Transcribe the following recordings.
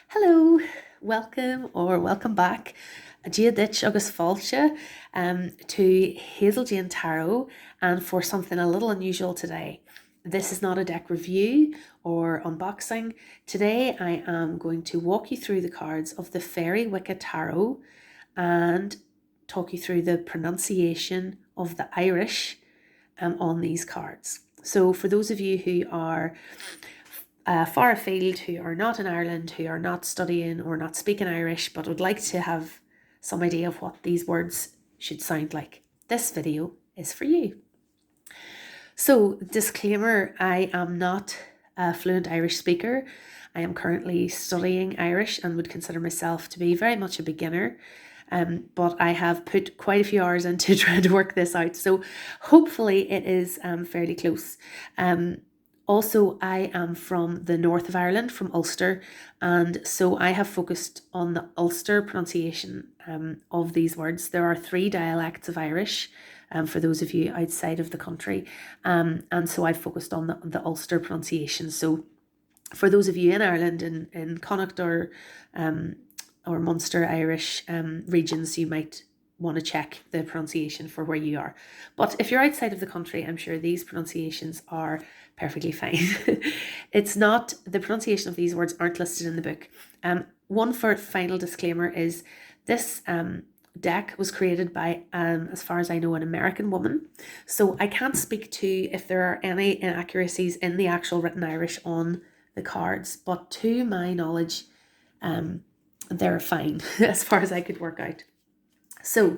Hello, welcome back. Dia Ditch agus Falcha to Hazel Jane Tarot, and for something a little unusual today. This is not a deck review or unboxing. Today I am going to walk you through the cards of the Faery Wicca Tarot and talk you through the pronunciation of the Irish on these cards. So for those of you who are far afield, who are not in Ireland, who are not studying or not speaking Irish, but would like to have some idea of what these words should sound like, this video is for you. So, disclaimer, I am not a fluent Irish speaker. I am currently studying Irish and would consider myself to be very much a beginner. But I have put quite a few hours into trying to work this out. So hopefully it is fairly close. Also, I am from the north of Ireland, from Ulster, and so I have focused on the Ulster pronunciation of these words. There are 3 dialects of Irish, for those of you outside of the country, and so I've focused on the Ulster pronunciation. So for those of you in Ireland, in Connacht or Munster Irish regions, you might want to check the pronunciation for where you are. But if you're outside of the country, I'm sure these pronunciations are perfectly fine. It's not, the pronunciation of these words aren't listed in the book. One final disclaimer is this deck was created by, as far as I know, an American woman. So I can't speak to if there are any inaccuracies in the actual written Irish on the cards, but to my knowledge, they're fine as far as I could work out. So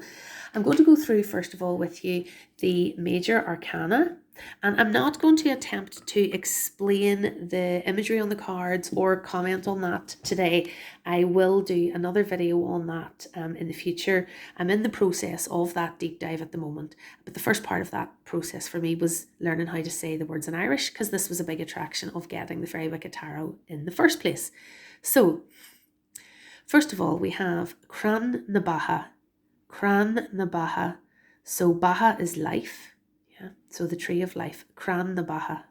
I'm going to go through first of all with you the major arcana, and I'm not going to attempt to explain the imagery on the cards or comment on that today. I will do another video on that in the future. I'm in the process of that deep dive at the moment, but the first part of that process for me was learning how to say the words in Irish, because this was a big attraction of getting the Faery Wicca Tarot in the first place. So first of all, we have Cran na Baha. Cran na Baha. So Baha is life. Yeah. So the tree of life. Cran na Baha.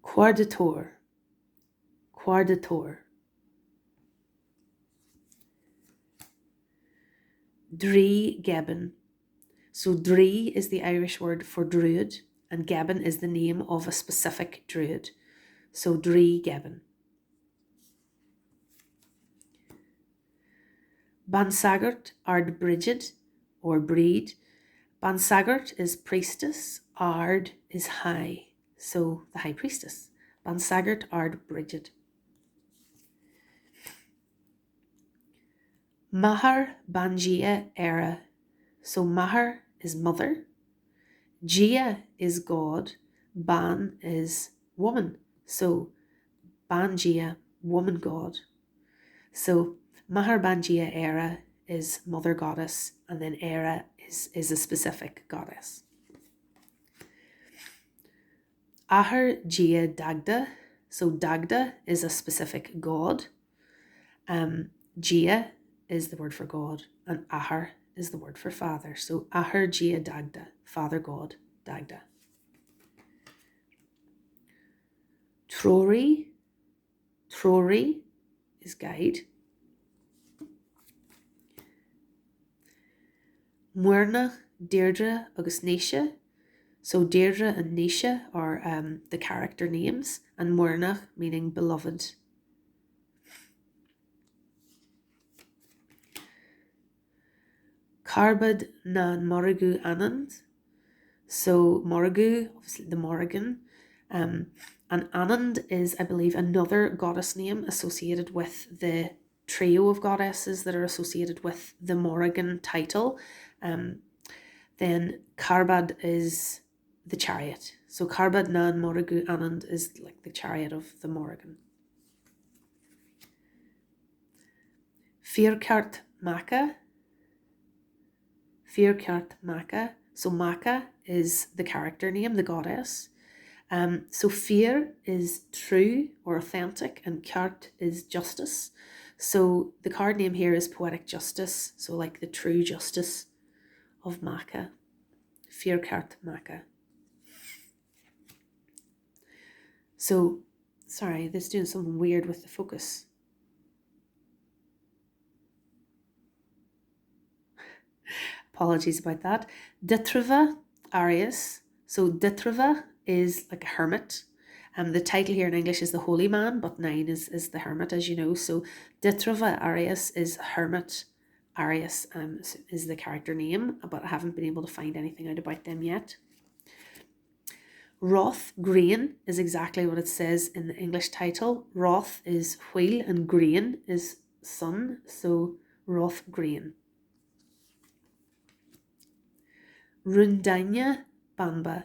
Quardator. Quardator. Dree Gebben. So Dree is the Irish word for druid, and Gebben is the name of a specific druid. So Dree Gebben. Bansagart Ard Brigid or Breed. Bansagart is priestess, Ard is high, so the high priestess. Bansagart Ard Brigid. Mahar Bangia Era. So Mahar is mother, Gia is God, Ban is woman. So Bangia, woman god. So Mahar Bangia Era is mother goddess, and then Era is a specific goddess. Ahar Gia Dagda. So Dagda is a specific god. Gia is the word for God, and Ahar is the word for father. So Ahar Gia Dagda, father god, Dagda. Trori. Trori is guide. Muirna, Deirdre, agus Nisha. So Deirdre and Nisha are the character names, and Muirna meaning beloved. Carbad na Morrigu Anand. So Morrigu, obviously the Morrigan. And Anand is, I believe, another goddess name associated with the trio of goddesses that are associated with the Morrigan title. Then Carbad is the chariot. So Carbad na Morrigu Anand is like the chariot of the Morrigan. Fierkart Maka. Fierkart Maka. So Maka is the character name, the goddess. So fear is true or authentic, and Cart is justice. So the card name here is Poetic Justice, so like the true justice of Maka. Fierkart Maka. So, sorry, this is doing something weird with the focus. Apologies about that. Ditrava Arius. So Ditrava is like a hermit. The title here in English is the Holy Man, but 9 is the hermit, as you know. So Ditrava Arius is hermit. Arius is the character name, but I haven't been able to find anything out about them yet. Roth Grain is exactly what it says in the English title. Roth is wheel and grain is sun, so Roth Grain. Rundanya Banba.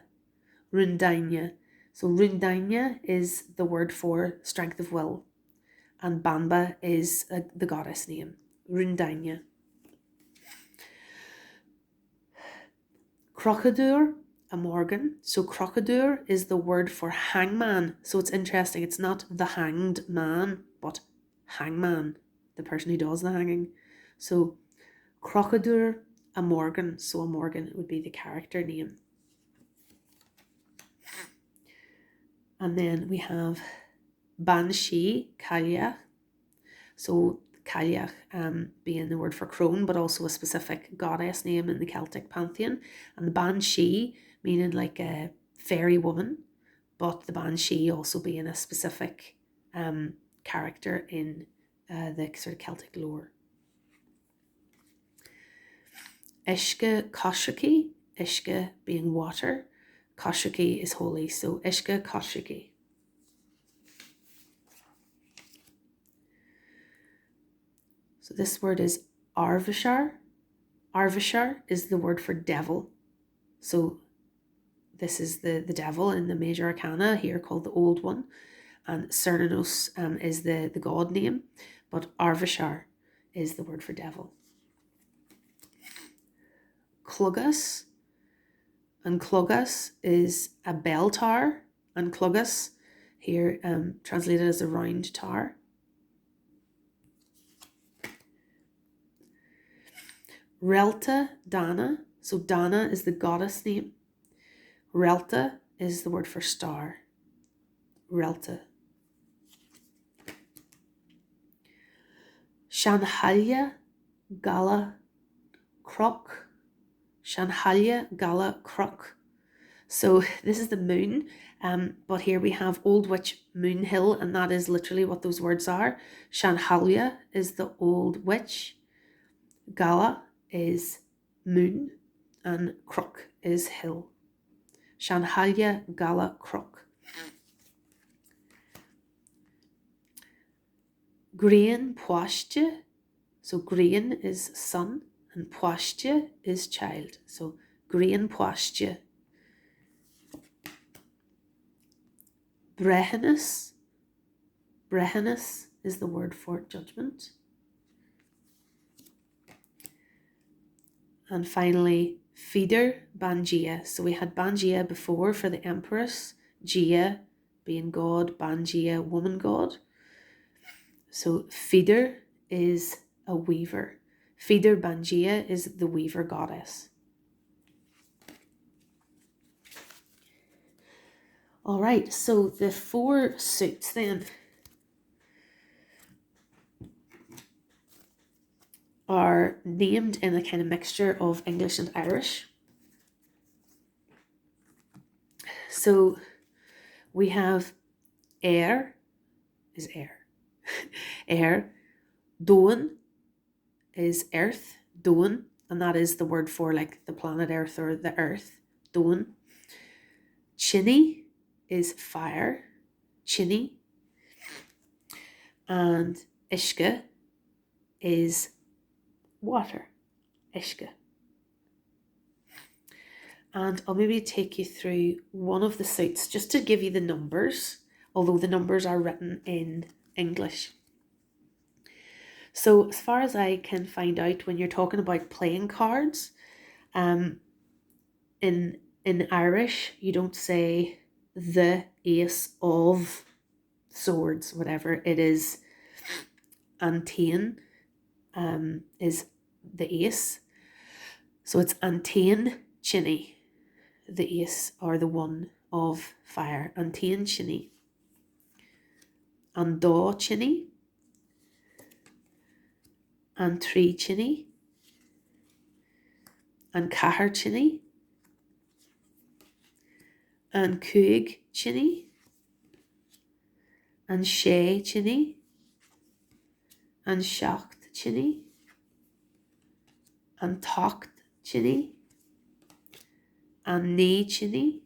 Rundanya. So Rundanya is the word for strength of will, and Banba is the goddess name. Rundanya. Crocadur Amorgan. So Crocadur is the word for hangman. So it's interesting. It's not the hanged man, but hangman, the person who does the hanging. So Crocadur Amorgan. So Amorgan would be the character name. And then we have Banshee Gaeilge. So Gaeilge being the word for crone, but also a specific goddess name in the Celtic pantheon. And the Banshee meaning like a fairy woman, but the Banshee also being a specific character in the sort of Celtic lore. Ishka Koshiki, Ishka being water, Koshiki is holy, so Ishka Koshiki. So this word is Arvishar. Arvishar is the word for devil. So this is the devil in the major arcana, here called the Old One. And Cernunnos is the god name, but Arvishar is the word for devil. Clugas, and Clugas is a bell tower, and Clugas here translated as a round tower. Relta Dana, so Dana is the goddess name. Relta is the word for star. Relta. Shanhalya Gala Croc. Shanhalya Gala Croc. So this is the moon, but here we have Old Witch Moon Hill, and that is literally what those words are. Shanhalya is the old witch. Gala is moon, and Croc is hill. Shanhalya Gala Croc. Grain Poishtje. So grain is son, and Poishtje is child. So Grain Poishtje. Brehanus. Brehanus is the word for judgment. And finally, Feeder Bangia. So we had Bangia before for the Empress, Gia being god, Bangia woman god. So Feeder is a weaver. Feeder Bangia is the weaver goddess. All right, so the 4 suits then are named in a kind of mixture of English and Irish. So we have air is air. Air. Doan is earth. Doan, and that is the word for like the planet Earth or the earth. Doan. Chinny is fire. Chinny. And Ishka is water. Ishka. And I'll maybe take you through one of the suits just to give you the numbers, although the numbers are written in English. So as far as I can find out, when you're talking about playing cards, in Irish, you don't say the ace of swords, whatever. It is Antain is the ace. So it's Antain Chinny, the ace or the one of fire. Antain Chinny. an dó chinny, an trí chinny, an cahar chinny, an cuig chinny, an sé chinny, an seacht chinny, an tacht chinny, an ní chinny,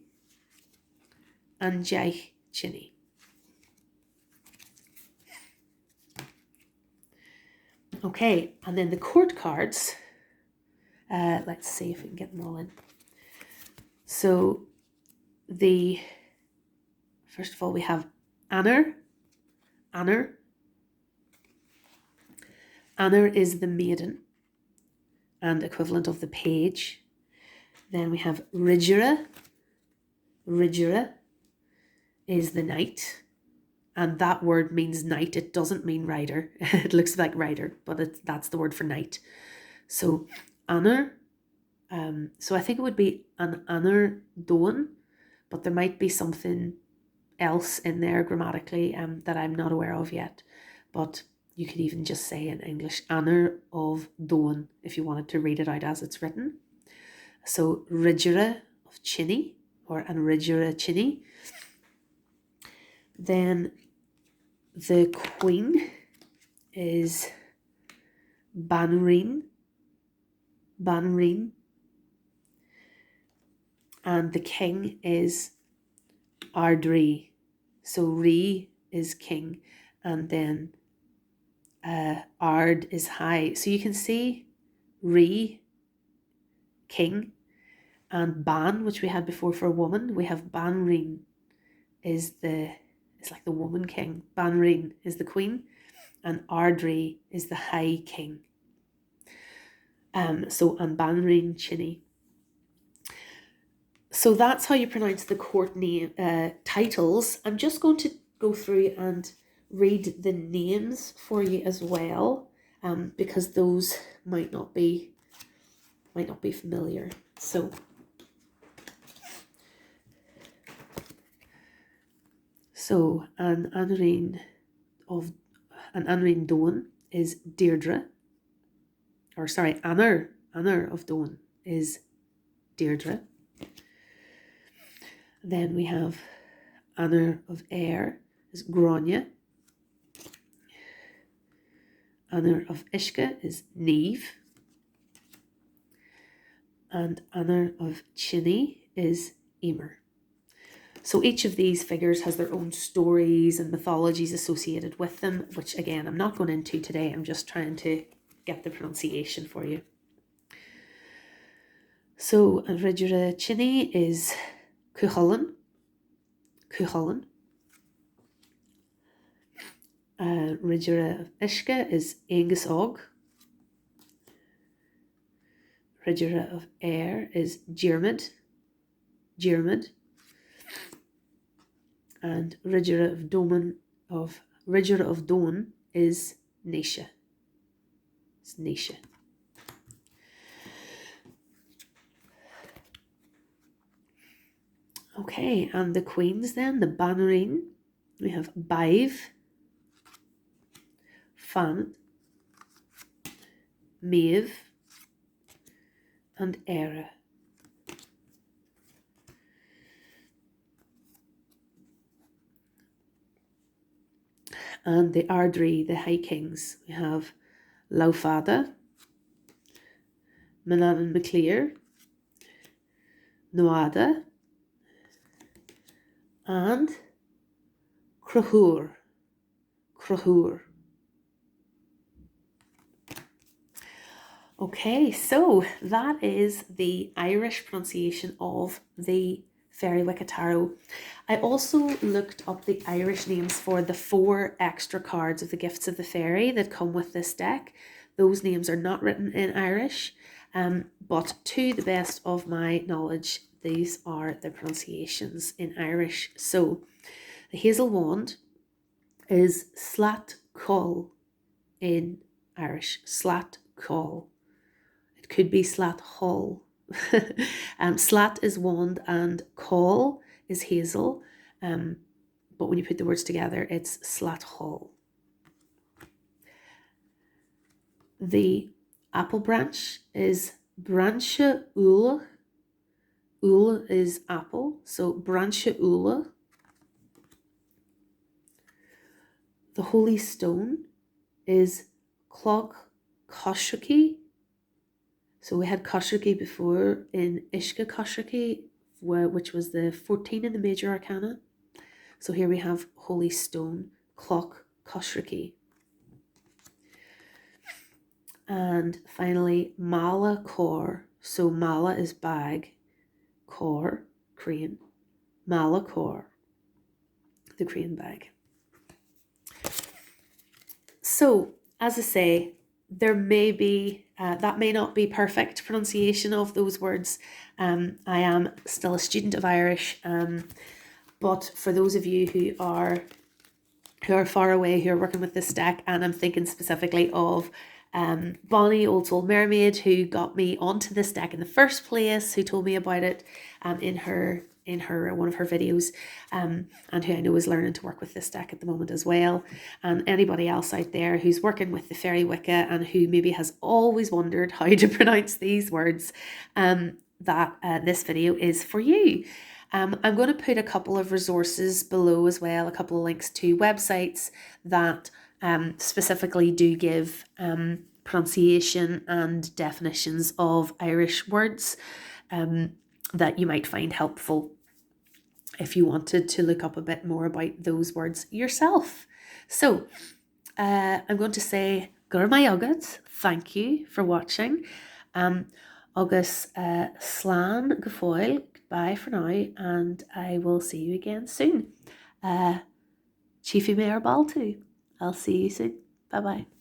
an deich chinny. Okay, and then the court cards, let's see if we can get them all in. So first of all, we have Anner. Anner is the maiden and equivalent of the page. Then we have Ridgera. Ridgera is the knight, and that word means knight. It doesn't mean rider. It looks like rider, but that's the word for knight. So Anner, so I think it would be an Anner Doan, but there might be something else in there grammatically that I'm not aware of yet. But you could even just say in English, Anner of Doan, if you wanted to read it out as it's written. So Ridgera of Chinny, or an Ridgera Chinny. Then the queen is Banreen. Banreen. And the king is Ardri. So Ri is king, and then Ard is high. So you can see Ri, king, and Ban, which we had before for a woman. We have Banreen it's like the woman king. Banreen is the queen, and Ardri is the high king. So and Banreen Chinny. So that's how you pronounce the court name titles. I'm just going to go through and read the names for you as well, because those might not be familiar. So an Anreen Doan is Deirdre. Or sorry, Anner of Doan is Deirdre. Then we have Anner of Ayr is Grania. Anner of Ishka is Neve. And Anner of Chinny is Emer. So each of these figures has their own stories and mythologies associated with them, which again, I'm not going into today. I'm just trying to get the pronunciation for you. So Ridgera Chinny is Cuchulainn. Ridgera of Ishka is Aengus Og. Ridgera of Ayr is Diarmid. And Ridgera of Doan is Naoise. It's Naoise. Okay, and the queens then, the Bannerine, we have Baive, Fan, Maeve, and Era. And the Ardri, the High Kings, we have Laufada, Manannan MacLear, Nuada, and Cruthur. Okay, so that is the Irish pronunciation of the Faery Wicca Tarot. I also looked up the Irish names for the 4 extra cards of the Gifts of the Fairy that come with this deck. Those names are not written in Irish, but to the best of my knowledge, these are the pronunciations in Irish. So the Hazel Wand is Slat Call in Irish. Slat Call. It could be Slat Hall. Slat is wand and call is hazel. but when you put the words together, it's slat hall. The apple branch is branche ule. Ule is apple, so branche ule. The holy stone is clog koshriki. So we had koshriki before in Ishka koshriki, which was the 14 in the major arcana. So here we have holy stone, clock koshriki. And finally, mala kor. So mala is bag, kor, crane, mala kor, the crane bag. So, as I say, there may be, that may not be perfect pronunciation of those words. I am still a student of Irish, but for those of you who are far away, who are working with this deck, and I'm thinking specifically of Bonnie, Old Soul Mermaid, who got me onto this deck in the first place, who told me about it in her one of her videos, and who I know is learning to work with this deck at the moment as well. And anybody else out there who's working with the Faery Wicca and who maybe has always wondered how to pronounce these words, that this video is for you. I'm going to put a couple of resources below as well, a couple of links to websites that specifically do give pronunciation and definitions of Irish words that you might find helpful if you wanted to look up a bit more about those words yourself. So I'm going to say gur mai agat, thank you for watching. Agus slán go fóill, goodbye for now, and I will see you again soon. Chiefy Mayor Baltu, I'll see you soon. Bye bye.